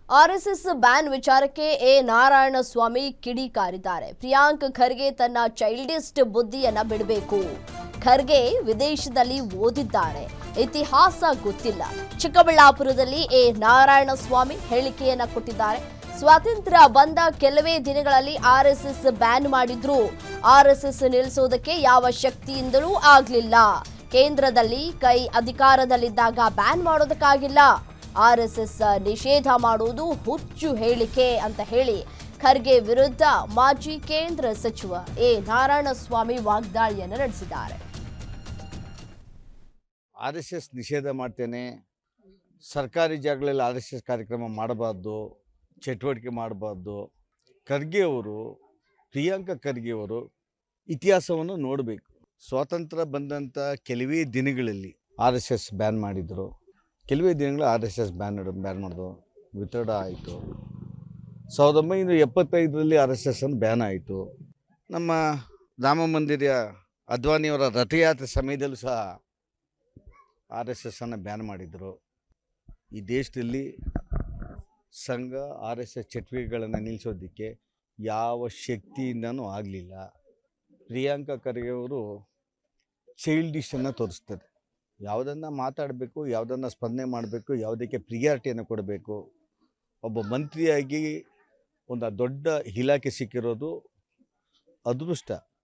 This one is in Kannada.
ಆರ್ಎಸ್ಎಸ್ ಬ್ಯಾನ್ ವಿಚಾರಕ್ಕೆ ನಾರಾಯಣಸ್ವಾಮಿ ಕಿಡಿಕಾರಿದ್ದಾರೆ. ಪ್ರಿಯಾಂಕ್ ಖರ್ಗೆ ತನ್ನ ಚೈಲ್ಡಿಸ್ಟ್ ಬುದ್ಧಿಯನ್ನ ಬಿಡಬೇಕು. ಖರ್ಗೆ ವಿದೇಶದಲ್ಲಿ ಓದಿದ್ದಾರೆ, ಇತಿಹಾಸ ಗೊತ್ತಿಲ್ಲ. ಚಿಕ್ಕಬಳ್ಳಾಪುರದಲ್ಲಿ ನಾರಾಯಣಸ್ವಾಮಿ ಹೇಳಿಕೆಯನ್ನ ಕೊಟ್ಟಿದ್ದಾರೆ. ಸ್ವಾತಂತ್ರ್ಯ ಬಂದ ಕೆಲವೇ ದಿನಗಳಲ್ಲಿ ಆರ್ಎಸ್ಎಸ್ ಬ್ಯಾನ್ ಮಾಡಿದ್ರು. ಆರ್ಎಸ್ಎಸ್ ನಿಲ್ಲಿಸೋದಕ್ಕೆ ಯಾವ ಶಕ್ತಿಯಿಂದಲೂ ಆಗ್ಲಿಲ್ಲ. ಕೇಂದ್ರದಲ್ಲಿ ಕೈ ಅಧಿಕಾರದಲ್ಲಿದ್ದಾಗ ಬ್ಯಾನ್ ಮಾಡೋದಕ್ಕಾಗಿಲ್ಲ. ಆರ್ಎಸ್ಎಸ್ ನಿಷೇಧ ಮಾಡುವುದು ಹುಚ್ಚು ಹೇಳಿಕೆ ಅಂತ ಹೇಳಿ ಖರ್ಗೆ ವಿರುದ್ಧ ಮಾಜಿ ಕೇಂದ್ರ ಸಚಿವ ನಾರಾಯಣಸ್ವಾಮಿ ವಾಗ್ದಾಳಿಯನ್ನು ನಡೆಸಿದ್ದಾರೆ. ಆರ್ಎಸ್ಎಸ್ ನಿಷೇಧ ಮಾಡ್ತೇನೆ, ಸರ್ಕಾರಿ ಜಾಗಗಳಲ್ಲಿ ಆರ್ಎಸ್ಎಸ್ ಕಾರ್ಯಕ್ರಮ ಮಾಡಬಾರ್ದು, ಚಟುವಟಿಕೆ ಮಾಡಬಾರ್ದು. ಖರ್ಗೆ ಅವರು, ಪ್ರಿಯಾಂಕ ಖರ್ಗೆ ಅವರು ಇತಿಹಾಸವನ್ನು ನೋಡಬೇಕು. ಸ್ವಾತಂತ್ರ್ಯ ಬಂದಂಥ ಕೆಲವೇ ದಿನಗಳಲ್ಲಿ ಆರ್ಎಸ್ಎಸ್ ಬ್ಯಾನ್ ಮಾಡಿದರು. ಕೆಲವೇ ದಿನಗಳು ಆರ್ಎಸ್ಎಸ್ ಬ್ಯಾನ್ ಮಾಡಿದ್ರು, ವಿತರ್ಡ ಆಯಿತು. 1975ರಲ್ಲಿ ಆರ್ಎಸ್ಎಸ್ ಅನ್ನು ಬ್ಯಾನ್ ಆಯಿತು. ನಮ್ಮ ರಾಮ ಮಂದಿರ ಅದ್ವಾನಿಯವರ ರಥಯಾತ್ರೆ ಸಮಯದಲ್ಲೂ ಸಹ ಆರ್ಎಸ್ಎಸ್ ಅನ್ನು ಬ್ಯಾನ್ ಮಾಡಿದರು. ಈ ದೇಶದಲ್ಲಿ ಸಂಘ ಆರ್ಎಸ್ಎಸ್ ಚಟುವಟಿಕೆಗಳನ್ನು ನಿಲ್ಲಿಸೋದಕ್ಕೆ ಯಾವ ಶಕ್ತಿಯಿಂದನೂ ಆಗಲಿಲ್ಲ. ಪ್ರಿಯಾಂಕ ಖರ್ಗೆ ಅವರು ಚೈಲ್ಡಿಶನ್ನು ತೋರಿಸ್ತಾರೆ. ಯಾವುದನ್ನು ಮಾತಾಡಬೇಕು, ಯಾವುದನ್ನು ಸ್ಪಂದನೆ ಮಾಡಬೇಕು, ಯಾವುದಕ್ಕೆ ಪ್ರಿಯಾರಿಟಿಯನ್ನು ಕೊಡಬೇಕು. ಒಬ್ಬ ಮಂತ್ರಿಯಾಗಿ ಒಂದು ದೊಡ್ಡ ಇಲಾಖೆ ಸಿಕ್ಕಿರೋದು ಅದೃಷ್ಟ.